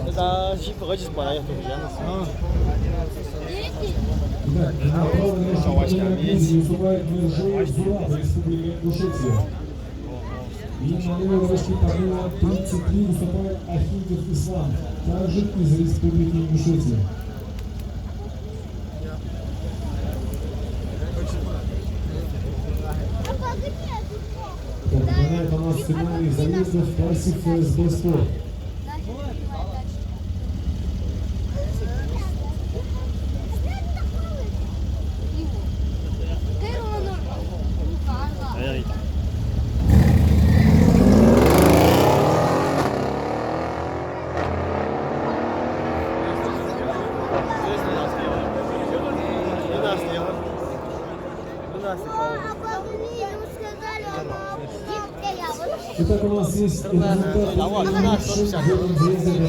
Это типа хочешь барая тоже, я И на левой ручке подняла 33 выступает Ахидов Ислам, также из Республики Ингушетия. Попадает у нас в финале заездов Тарсик ФСБ Спорт. Итак, у нас есть результат в этом заезде.